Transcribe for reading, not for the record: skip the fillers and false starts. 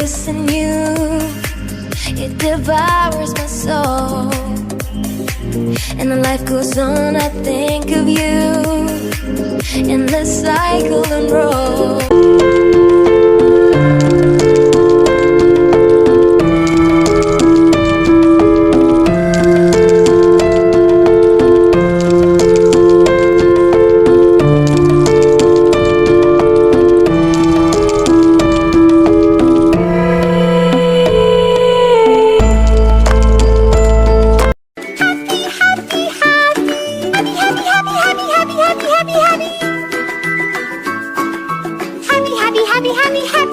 missing you. It devours my soul, and the life goes on, I think of you, and the cycle unrolls. Happy, happy,